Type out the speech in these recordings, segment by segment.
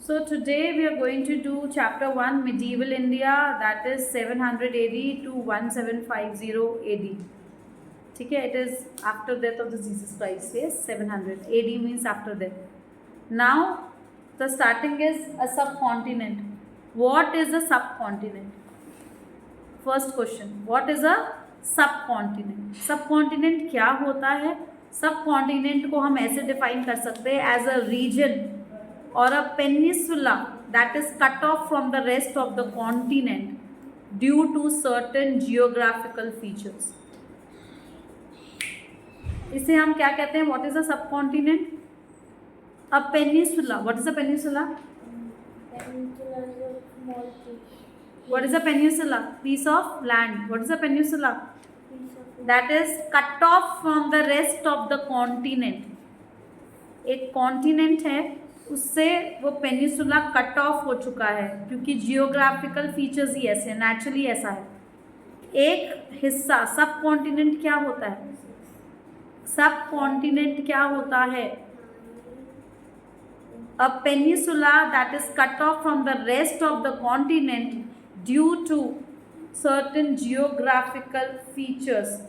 So today we are going to do chapter 1 medieval India, that is 700 AD to 1750 AD. ठीक है, it is after death of the Jesus Christ. Yes, 700 AD means after death. Now the starting is a subcontinent. What is a subcontinent? First question, what is a subcontinent? Subcontinent क्या होता है? Subcontinent को हम ऐसे define कर सकते हैं as a region or a peninsula that is cut off from the rest of the continent due to certain geographical features. इसे हम क्या कहते हैं? What is a subcontinent? A peninsula. What is a peninsula? Peninsula is a small piece. What is a peninsula? Piece of land. What is a peninsula? That is cut off from the rest of the continent. एक continent है, उससे वो peninsula cut off हो चुका है क्योंकि geographical features ही ऐसे हैं, नेचुरली ऐसा है। एक हिस्सा सब कॉन्टिनेंट क्या होता है? सब कॉन्टिनेंट क्या होता है? A peninsula that is cut off from the rest of the continent due to certain geographical features.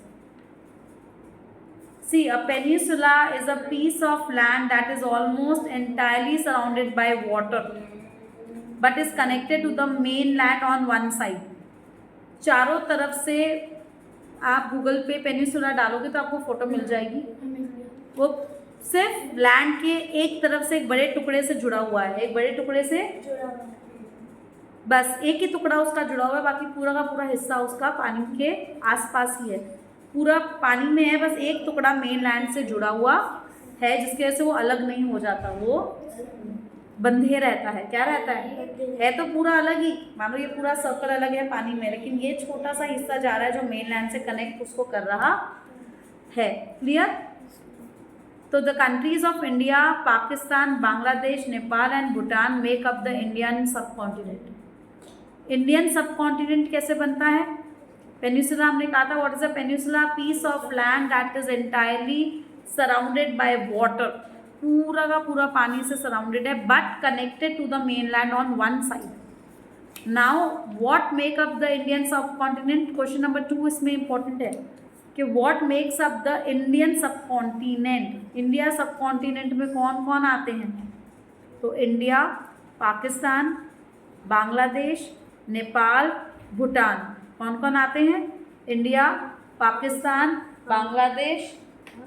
See, a peninsula is a piece of land that is almost entirely surrounded by water but is connected to the mainland on one side. चारों तरफ से आप Google पे peninsula डालोगे तो आपको photo मिल जाएगी। वो सिर्फ लैंड के एक तरफ से एक बड़े टुकड़े से जुड़ा हुआ है, एक बड़े टुकड़े से बस एक ही टुकड़ा उसका जुड़ा हुआ है, बाकी पूरा का पूरा हिस्सा उसका पानी के आसपास ही है, पूरा पानी में है, बस एक टुकड़ा मेन लैंड से जुड़ा हुआ है जिसकी वजह से वो अलग नहीं हो जाता, वो बंधे रहता है। क्या रहता है तो पूरा अलग ही, मान लो ये पूरा सर्कल अलग है पानी में, लेकिन ये छोटा सा हिस्सा जा रहा है जो मेन लैंड से कनेक्ट उसको कर रहा है। क्लियर? तो the countries of India, Pakistan, Bangladesh, Nepal and Bhutan make up the Indian subcontinent. Indian subcontinent कैसे बनता है? पेनिनसुला हमने कहा था, what is a peninsula? Piece of land that is entirely surrounded by water, पूरा का पूरा पानी से सराउंडेड है but connected to the mainland on one side. Now what make up the Indian subcontinent? Question number 2 इसमें important है कि what makes up the Indian सब कॉन्टिनेंट। इंडिया सब कॉन्टिनेंट में कौन कौन आते हैं? तो इंडिया, पाकिस्तान, बांग्लादेश, नेपाल, भूटान, कौन कौन आते हैं? India, Pakistan, Bangladesh,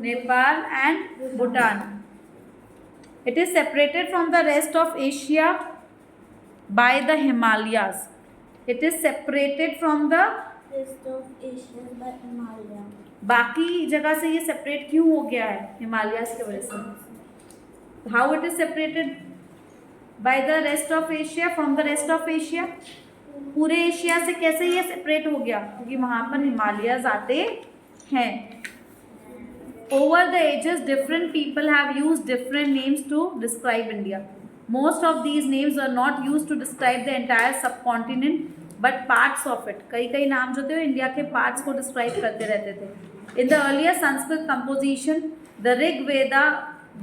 Nepal and Bhutan. It is separated from the rest of Asia by the Himalayas. It is separated from the Rest of Asia by Himalaya. बाकी जगह से ये सेपरेट क्यों हो गया है? हिमालयाज की वजह से। How it is separated by the rest of Asia, from the rest of Asia? पूरे एशिया से कैसे ये सेपरेट हो गया? क्योंकि वहाँ पर हिमालयाज आते हैं। Over the ages different people have used different names to describe India. Most of these names are not used to describe the entire subcontinent but parts of it. कई कई नाम जो थे इंडिया के पार्ट्स को describe करते रहते थे। In the earlier Sanskrit composition the Rigveda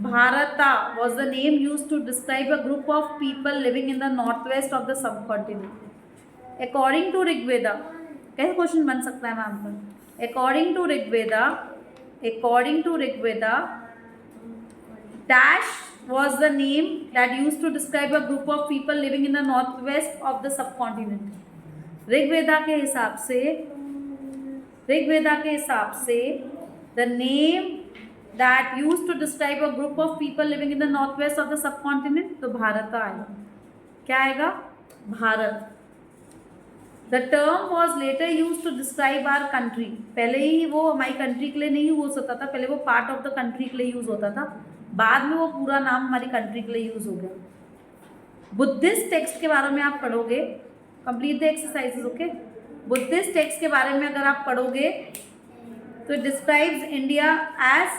Bharata was the name use to describe a group of people living in the north west of the subcontinent. According to Rigveda, कैसे क्वेश्चन बन सकता है मैम पर? According to Rigveda dash was the name that used to describe a group of people living in the northwest of the subcontinent. Rigveda के हिसाब से the name that used to describe a group of people living in the northwest of the subcontinent, तो भारत आएगा। क्या आएगा? Bharat. The term was later used to describe our country. पहले ही वो हमारी कंट्री के लिए नहीं यूज होता था, पहले वो पार्ट ऑफ द कंट्री के लिए यूज होता था, बाद में वो पूरा नाम हमारी कंट्री के लिए यूज हो गया। बुद्धिस्ट टेक्स्ट के बारे में आप पढ़ोगे, complete the exercises, okay. Buddhist text के बारे में अगर आप पढ़ोगे तो it describes India as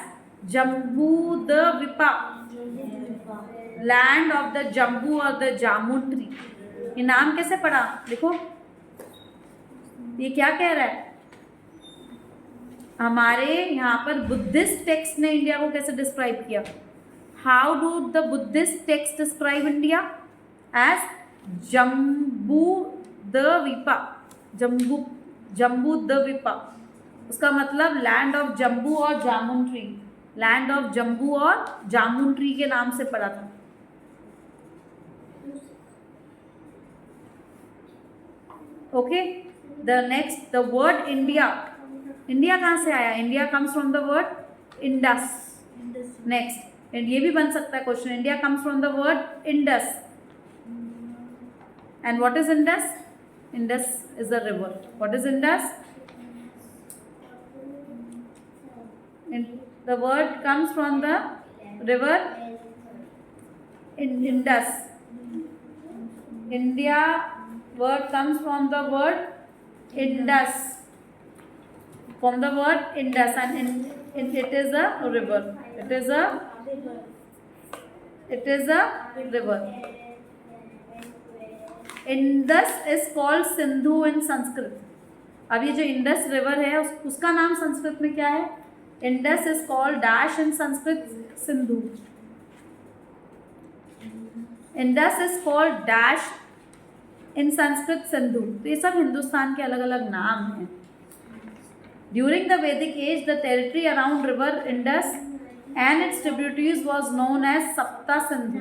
Jambudvipa, land of the Jambu और द जामुन ट्री। ये नाम कैसे पढ़ा? देखो ये क्या कह रहा है? हमारे यहाँ पर बुद्धिस्ट टेक्स्ट ने इंडिया को कैसे डिस्क्राइब किया? How do the Buddhist text describe India? As Jambudvipa. Jambudvipa उसका मतलब लैंड ऑफ जम्बू और jamun tree, land of Jambu और जामुन ट्री के नाम से पड़ा था। Okay, the next, the word India. India कहाँ से आया? India comes from the word Indus. Next, ये भी बन सकता है question, India comes from the word Indus. And what is Indus? Indus is a river. What is Indus? The word comes from the river Indus. India word comes from the word Indus. From the word Indus, and it is a river. It is a river. Indus is called Sindhu in Sanskrit. अब ये जो Indus river है उसका नाम संस्कृत में क्या है? Indus is called dash in Sanskrit Sindhu. Indus is called dash in Sanskrit Sindhu. तो ये सब हिंदुस्तान के अलग अलग नाम हैं। During the Vedic age the territory around river Indus and its tributaries was known as Sapta Sindhu.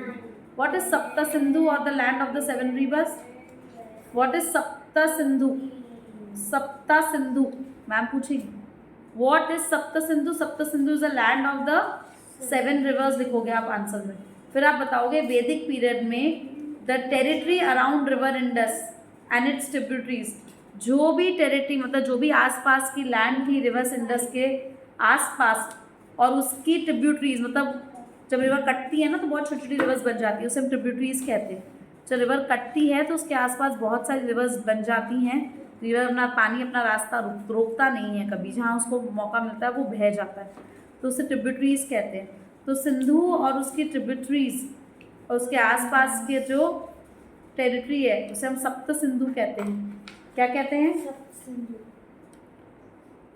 What is Sapta Sindhu और the land of the seven rivers? What is Sapta Sindhu? Sapta Sindhu ma'am पूछेगी what is Sapta Sindhu? Sapta Sindhu is a land of the seven reverse लिखोगे आप answer में। फिर आप बताओगे वैदिक period में the territory around river Indus and its tributaries, जो भी टेरिटरी मतलब जो भी आसपास की लैंड थी रिवर्स इंडस के आसपास और उसकी ट्रिब्यूटरीज, मतलब जब रिवर कटती है ना तो बहुत छोटी छोटी रिवर्स बन जाती है, उसे हम ट्रिब्यूटरीज कहते हैं। जब रिवर कटती है तो उसके आसपास बहुत सारी रिवर्स बन जाती हैं। रिवर अपना पानी अपना रास्ता रोकता नहीं है कभी, जहाँ उसको मौका मिलता है वो बह जाता है, तो उसे ट्रिब्यूटरीज कहते हैं। तो सिंधु और उसकी ट्रिब्यूटरीज और उसके आसपास के जो टेरिटरी है उसे हम सप्त सिंधु कहते हैं। क्या कहते हैं?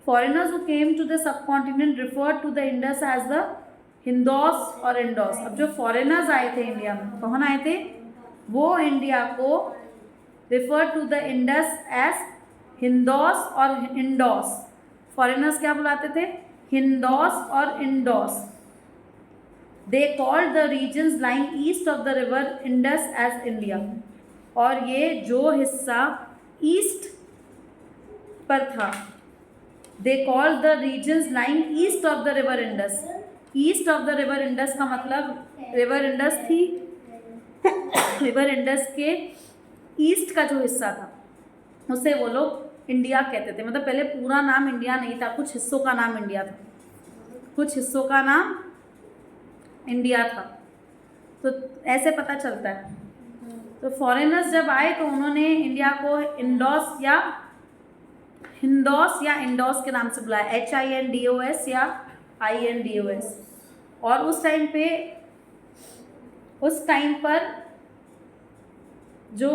Foreigners who came to the subcontinent refer to the Indus as the Hindos और इंडोस। अब जो फॉरेनर्स आए थे इंडिया में, कौन आए थे? वो इंडिया को refer to the Indus as Hindos और इंडोस। फॉरेनर्स क्या बुलाते थे? हिंदोस और Indos. They called the regions lying east of the river Indus as India. और ये जो हिस्सा ईस्ट पर था, they called the regions lying east of the river Indus. East of the river Indus का मतलब रिवर इंडस थी, रिवर इंडस के ईस्ट का जो हिस्सा था उसे वो लोग इंडिया कहते थे। मतलब पहले पूरा नाम इंडिया नहीं था, कुछ हिस्सों का नाम इंडिया था, कुछ हिस्सों का नाम इंडिया था। तो ऐसे पता चलता है। तो फॉरेनर्स जब आए तो उन्होंने इंडिया को इंडोस या हिंदोस या इंडोस के नाम से बुलाया, HINDOS या INDOS। और उस टाइम पर जो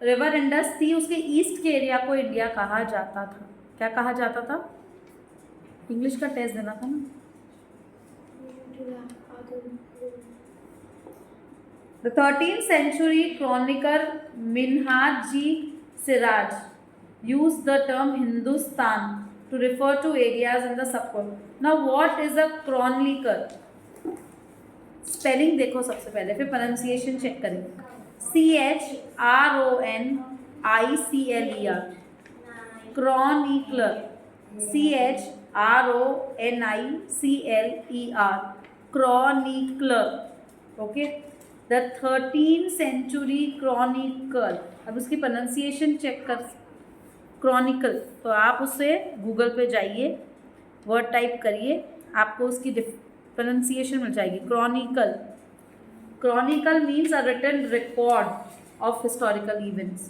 रिवर इंडस थी उसके ईस्ट के एरिया को इंडिया कहा जाता था। क्या कहा जाता था? इंग्लिश का टेस्ट देना था ना। The 13th century chronicler Minhaj-e Siraj used the term Hindustan to refer to areas in the subcontinent. Now what is a chronicler? Spelling देखो सबसे पहले, फिर प्रोनाउंसिएशन चेक करेंगे। CHRONICLER chronicler, CHRONICLER chronicler. Okay, the 13th century chronicle। अब उसकी pronunciation check कर, Chronicle, तो आप उससे गूगल पे जाइए, वर्ड टाइप करिए, आपको उसकी प्रोनाउंसिएशन मिल जाएगी। Chronicle, chronicle means a written record of historical events.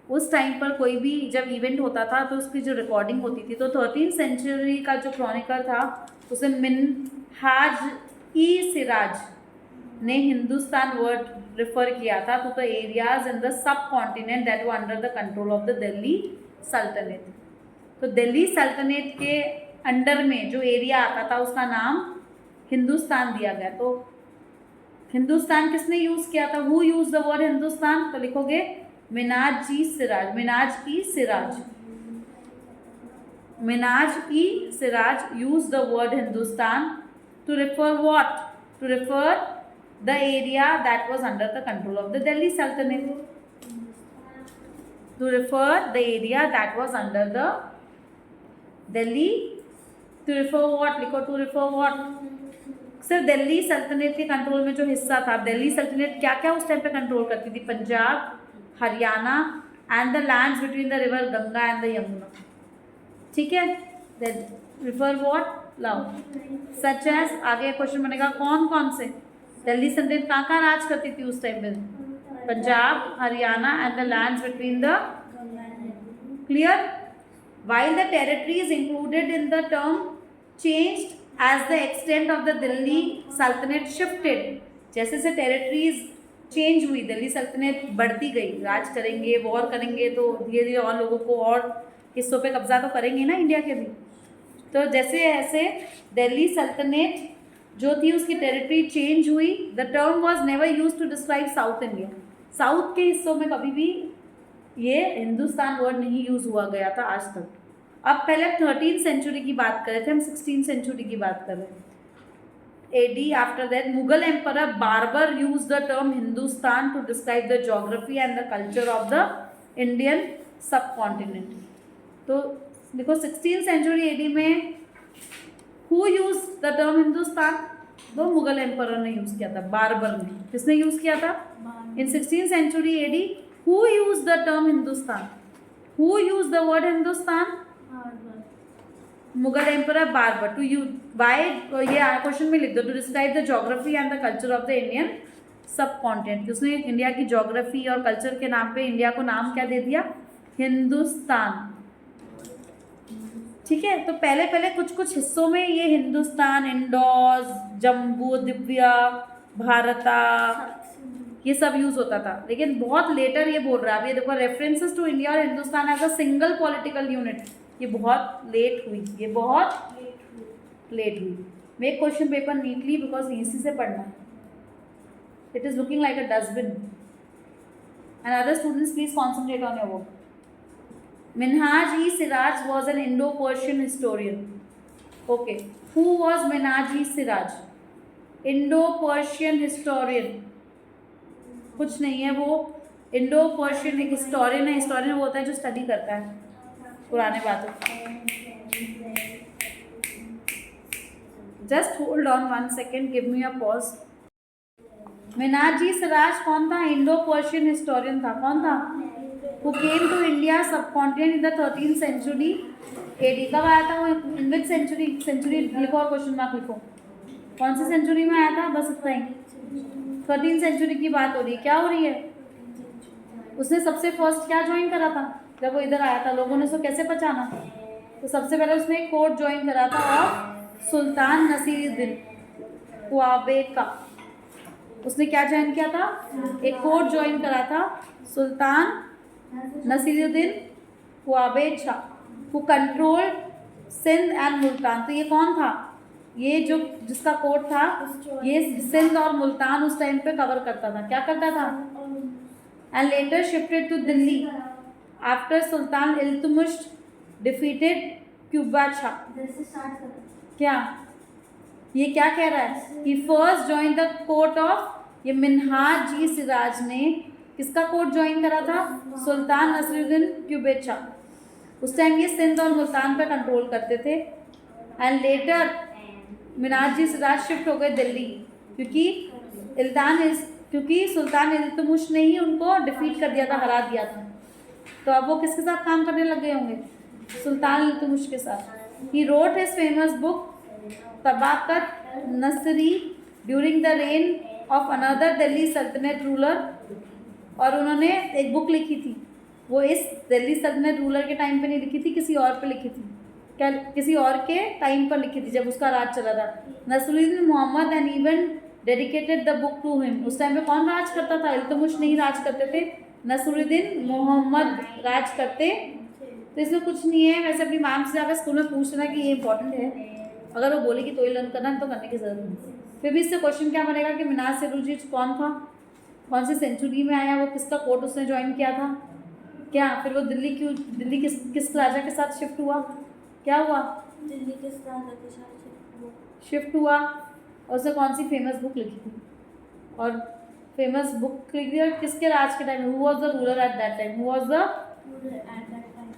उस टाइम पर कोई भी जब इवेंट होता था तो उसकी जो रिकॉर्डिंग होती थी, तो 13th सेंचुरी का जो क्रॉनिकल था उसे मिनहाज-ई सिराज ने हिंदुस्तान वर्ड रिफर किया था तो the areas in the sub continent that were under the control of the Delhi सल्तनत। तो दिल्ली सल्तनत के अंडर में जो एरिया आता था उसका नाम हिंदुस्तान दिया गया। तो हिंदुस्तान किसने यूज किया था? Who use the word Hindustan? तो लिखोगे मिनाज ई सिराज, मिनाज ई सिराज, मिनाज ई Siraj use the word Hindustan to refer what? To refer the area that was under the control of the Delhi Sultanate, to refer the area that was under the Delhi, to refer what? लिखो to refer what? सिर्फ दिल्ली सल्तनत के control में जो हिस्सा था, दिल्ली सल्तनत क्या क्या उस टाइम पे कंट्रोल करती थी? Punjab, Haryana and the lands between the river Ganga and the Yamuna, ठीक है। Refer what? लाओ सच एज, आगे क्वेश्चन बनेगा कौन कौन से? दिल्ली सल्तनत कहाँ राज करती थी उस टाइम पे? Punjab, Haryana and the lands between the, clear? While the territories included in the term changed as the extent of the Delhi Sultanate shifted, जैसे से टेरिटरीज चेंज हुई, दिल्ली सल्तनत बढ़ती गई, राज करेंगे, वॉर करेंगे तो धीरे धीरे और लोगों को और हिस्सों पे कब्जा तो करेंगे ना इंडिया के भी। तो जैसे ऐसे दिल्ली सल्तनत जो थी उसकी टेरिटरी चेंज हुई। The term was never use to describe South India, south के हिस्सों में कभी भी ये हिंदुस्तान वर्ड नहीं यूज हुआ गया था आज तक। अब पहले 13th सेंचुरी की बात कर रहे थे, हम 16th सेंचुरी की बात कर रहे हैं। AD after that Mughal emperor Babur use the term Hindustan to describe the geography and the culture of the Indian subcontinent. तो देखो 16th सेंचुरी एडी में who use the term Hindustan? दो मुगल एम्परर ने यूज किया था, बारबर ने। किसने यूज किया था? इन 16th century AD, who used the term Hindustan? Who used the word Hindustan? Mughal Emperor Barbar. To use why? ये क्वेश्चन में लिख दो, to describe the geography and the culture of the Indian subcontinent। उसने India की geography और culture के नाम पे इंडिया को नाम क्या दे दिया? हिंदुस्तान, ठीक है। तो पहले पहले कुछ कुछ हिस्सों में ये हिंदुस्तान, इंडोज, जम्बू द्वीप, भारता, ये सब यूज होता था, लेकिन बहुत लेटर ये बोल रहा है। अब ये देखो रेफरेंसेस टू इंडिया और Hindustan as a single political unit, ये बहुत लेट हुई, ये बहुत लेट हुई। Make question paper neatly because इसी से पढ़ना है। It is looking like a dustbin and other students please concentrate on your work. Minhaj e Siraj was an Indo-Persian historian. Okay, who was Minhaj e Siraj? Indo-Persian historian। कुछ नहीं है, वो Indo-Persian एक historian है। Historian वो होता है जो स्टडी करता है पुराने बातों। Just hold on 1 second, give me a pause. Minhaj ई सिराज कौन था? इंडो-पर्शियन हिस्टोरियन था। कौन था? who came to India subcontinent in the 13th century AD। कब आया था वो? इन विच सेंचुरी? सेंचुरी लिखो और क्वेश्चन मार्क लिखो। कौन सी सेंचुरी में आया था? बस इतना ही, 13th सेंचुरी की बात हो रही है। क्या हो रही है? उसने सबसे फर्स्ट क्या ज्वाइन करा था जब वो इधर आया था? लोगों ने उसको कैसे पहचाना? तो सबसे पहले उसने एक कोर्ट ज्वाइन करा था ऑफ सुल्तान नसीरुद्दीन क्वाबेक का। उसने क्या ज्वाइन किया था? एक कोर्ट ज्वाइन करा था, Sultan Nasiruddin Qubacha Shah, who control Sindh and Multan. तो ये कौन था? ये जो जिसका कोर्ट था, ये सिंध और मुल्तान उस टाइम पे कवर करता था। क्या करता था? And later shifted to Delhi after Sultan Iltutmish defeated Qubacha Shah. क्या ये क्या कह रहा है? He first join the court of, ये मिन्हाज ई सिराज ने किसका कोर्ट ज्वाइन करा था? सुल्तान नसीरुद्दीन क्यूबेक शाह। उस टाइम ये सिंध और मुल्तान पे कंट्रोल करते थे। And later Minhaj E Siraj shift हो गए दिल्ली, क्योंकि सुल्तान इल्तुतमिश ने ही उनको डिफीट कर दिया था, हरा दिया था। तो अब वो किसके साथ काम करने लग गए होंगे? सुल्तान इल्तुतमिश के साथ। He wrote his famous book Tabaqat Nasiri during the reign of another Delhi Sultanate ruler. और उन्होंने एक बुक लिखी थी, वो इस दिल्ली सल्तनत रूलर के टाइम पे नहीं लिखी थी, किसी और पे लिखी थी। क्या? किसी और के टाइम पर लिखी थी जब उसका राज चला था। Nasiruddin Mahmud and even dedicated the book to him. उस टाइम पे कौन राज करता था? इल्तुतमिश नहीं राज करते थे, नसरुद्दीन मोहम्मद राज करते। तो इसमें कुछ नहीं है, वैसे अपनी मैम से जाकर स्कूल में पूछ लेना कि ये इंपॉर्टेंट है। अगर वो बोलेगी तो ही लर्न करना, तो करने की जरूरत नहीं। फिर भी इससे क्वेश्चन क्या बनेगा कि मिनाज सेरुजी कौन था, कौन सी सेंचुरी में आया, वो किसका कोर्ट उसने ज्वाइन किया था, क्या फिर वो दिल्ली किस राजा के साथ शिफ्ट हुआ, क्या हुआ, दिल्ली के राजा के साथ शिफ्ट हुआ, और उसने कौन सी फेमस बुक लिखी थी, और फेमस बुक लिखी थी और किसके राज के time, who was the ruler at that time, who was the, at that time.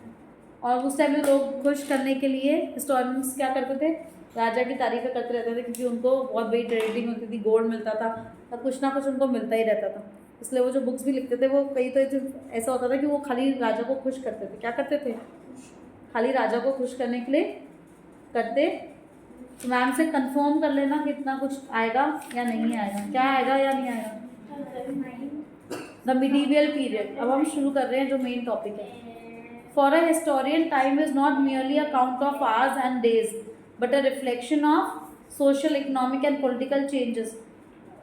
और उस टाइम में लोग खुश करने के लिए हिस्टोरियंस क्या करते थे, राजा की तारीफें करते रहते थे, क्योंकि उनको बहुत बड़ी ट्रेडिंग होती थी, गोल्ड मिलता था, और कुछ ना कुछ उनको मिलता ही रहता था, इसलिए वो जो बुक्स भी लिखते थे वो कई तो ऐसा होता था कि वो खाली राजा को खुश करते थे, क्या करते थे, खाली राजा को खुश करने के लिए करते। तो मैम से कंफर्म कर लेना कि इतना कुछ आएगा या नहीं आएगा, क्या आएगा या नहीं आएगा। द मिडीवियल पीरियड, अब हम शुरू कर रहे हैं जो मेन टॉपिक है। For a historian time is not merely a count of hours and days but a reflection of social, economic and political changes.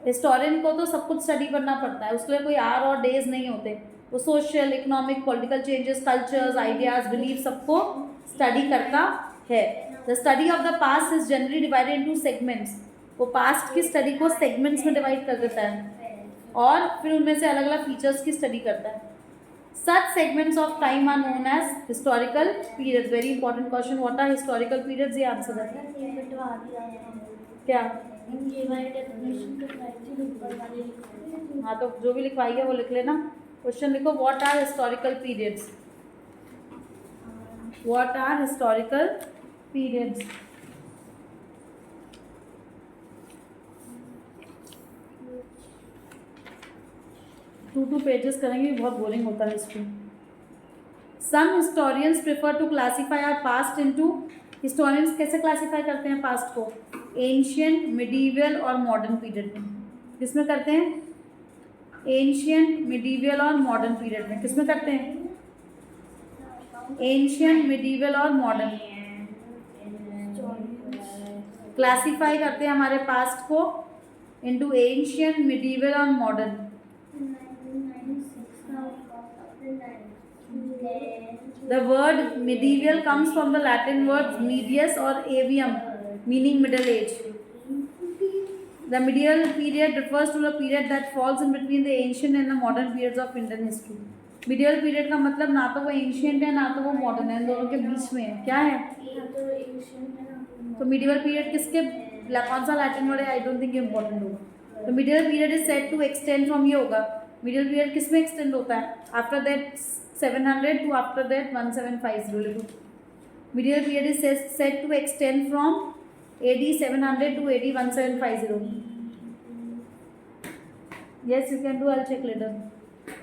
Historian को तो सब कुछ स्टडी करना पड़ता है, उसके लिए कोई आवर और डेज नहीं होते, वो social, economic, political changes, cultures, ideas, belief सबको स्टडी करता है। The study of the past is generally divided into segments, वो पास्ट की स्टडी को सेगमेंट्स में डिवाइड कर देता है और फिर उनमें से अलग अलग फीचर्स की स्टडी करता है। Such segments of time are known as historical periods. Very important question. What are historical periods? ये आंसर है क्या? ये वाली डेफिनेशन तो प्राइवेट ऊपर वाले लिखो। हाँ तो जो भी लिखवाई है वो लिख लेना। क्वेश्चन लिखो, what are historical periods, what are historical periods. Two pages करेंगे, बहुत बोरिंग होता है history. Some historians prefer to classify our past into, historians कैसे क्लासीफाई करते हैं पास्ट को, एंशियंट, मिडीवियल और मॉडर्न पीरियड में। किसमें करते हैं, एंशियंट, मिडीवियल और मॉडर्न पीरियड में। किसमें करते हैं, एंशियंट, मिडीवियल और मॉडर्न। क्लासीफाई करते हैं हमारे पास्ट को इनटू एंशियंट, मिडीवियल और modern. The word medieval comes from the Latin words medius or avium, meaning middle age. The medieval period refers to the period that falls in between the ancient and the modern periods of Indian history. Medieval period का मतलब ना तो वो ancient है ना तो वो modern है, इन दोनों के बीच में है। क्या है, तो medieval period किसके, कौन सा Latin word है, I don't think ये important होगा। तो medieval period is said to extend from, ये होगा medieval period किस में extend होता है, after that 700 to after that 1750। Medieval period is said to extend from AD 700 to AD 1750. Yes, you can do, I'll check later.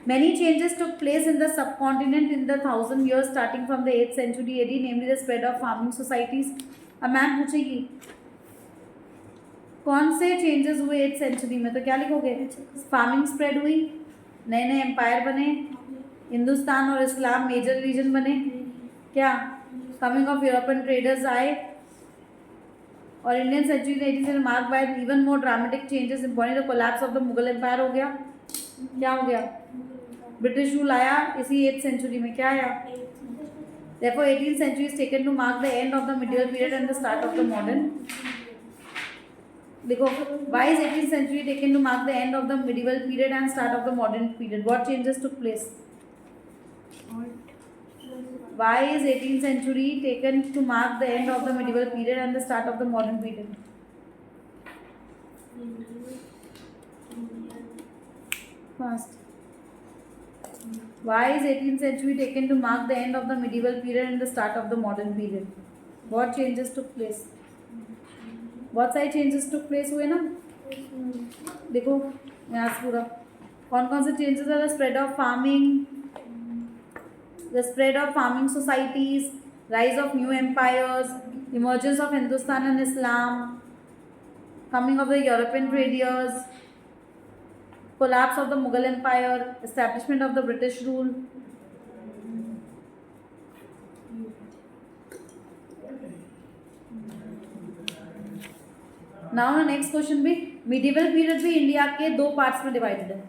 Many changes took place in the subcontinent in the 1000 years starting from the 8th century AD, namely the spread of farming societies. अब ma'am पूछेगी कौन से changes हुए 8th century में, तो क्या लिखोगे, farming spread हुई, नए नए एम्पायर बने, हिंदुस्तान और इस्लाम मेजर रीजन बने, क्या, कमिंग ऑफ यूरोपियन ट्रेडर्स आए, और Indian century 18th mark by even more dramatic changes in body, the collapse of the Mughal empire हो गया, क्या हो गया, ब्रिटिश रूल आया इसी 8th सेंचुरी में, क्या आया। Therefore 18th century is taken to mark the end of the medieval period and the start of the modern. देखो, why is 18th century taken to mark the end of the medieval period and start of the modern period? What changes took place? Why is 18th century taken to mark the end of the medieval period and the start of the modern period? Fast. Why is 18th century taken to mark the end of the medieval period and the start of the modern period? What changes took place? बहुत सारे changes took place हुए ना, देखो यहाँ से पूरा कौन कौन से चेंजेस है, the spread of farming, the spread of farming societies, rise of new empires, emergence of Hindustan and Islam, coming of the European traders, collapse of the Mughal Empire, establishment of the British rule. Now the next question भी, medieval period भी India के दो parts में divided है।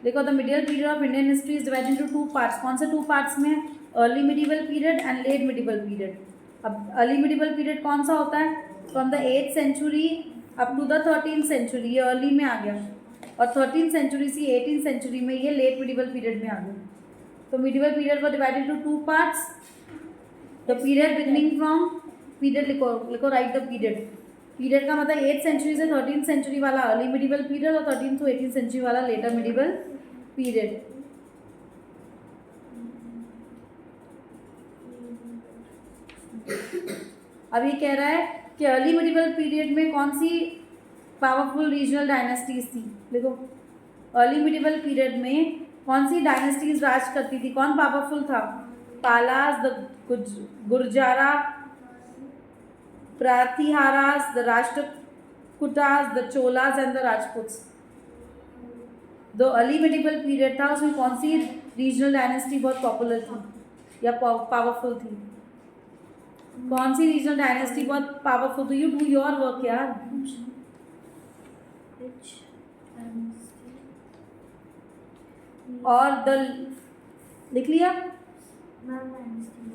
देखो, the medieval period of Indian history is divided into two parts. कौन से two parts में, early medieval period and late medieval period. अब अर्ली मिडिवल पीरियड कौन सा होता है, from the 8th century up to the 13th century, ये early में आ गया, और 13th सेंचुरी से 18th सेंचुरी में ये लेट मिडिवल पीरियड में आ गया। तो मिडिवल पीरियड को divided to 2 parts. The period beginning from, period लिखो राइट द पीरियड। पीरियड का मतलब 8th सेंचुरी से 13th सेंचुरी वाला अर्ली मिडिवल पीरियड, और 13th to 18th सेंचुरी वाला लेटर मिडिवल पीरियड। अब ये कह रहा है कि अर्ली मिडिवल पीरियड में कौन सी पावरफुल रीजनल डायनेस्टीज थी। देखो अर्ली मिडिवल पीरियड में कौन सी डायनेस्टीज राज करती थी, कौन पावरफुल था? Palas, the Gurjara, Pratiharas, the Rashtrakutas, the Cholas and the Rajputs. जो अर्ली मिडिवल पीरियड था उसमें कौन सी रीजनल डायनेस्टी बहुत पॉपुलर थी या पावरफुल थी? कौन सी रीजनल डायनेस्टी बहुत पावरफुल थी? यू डू योर वर्क यार। Which dynasty? और द लिख लिया। Ma'am, dynasty.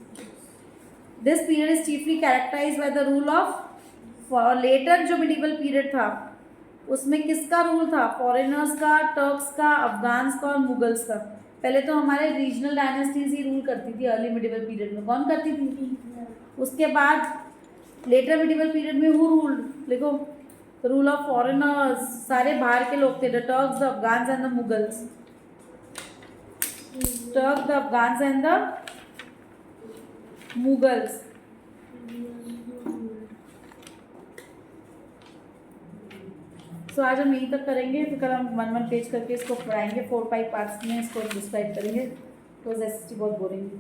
This period is chiefly characterize by the rule of, later जो मिडिवल पीरियड था उसमें किसका रूल था? फॉरेनर्स का, टर्क्स का, अफगान्स का और मुगल्स का। पहले तो हमारे रीजनल डायनेस्टीज ही रूल करती थी अर्ली मिडिवल पीरियड में। कौन करती थी? उसके बाद लेटर मिडिवल पीरियड में हु रूल्ड? लिखो रूल ऑफ फॉरेनर्स, सारे बाहर के लोग थे, the Turks, the Afghans and the Mughals. Turk, the Afghans and the Mughals. So आज हम यहीं तक करेंगे, फिर कल हम 1-1 पेज करके इसको पढ़ाएंगे, 4-5 पार्ट्स में इसको डिस्क्राइब करेंगे। तो बहुत बोरिंग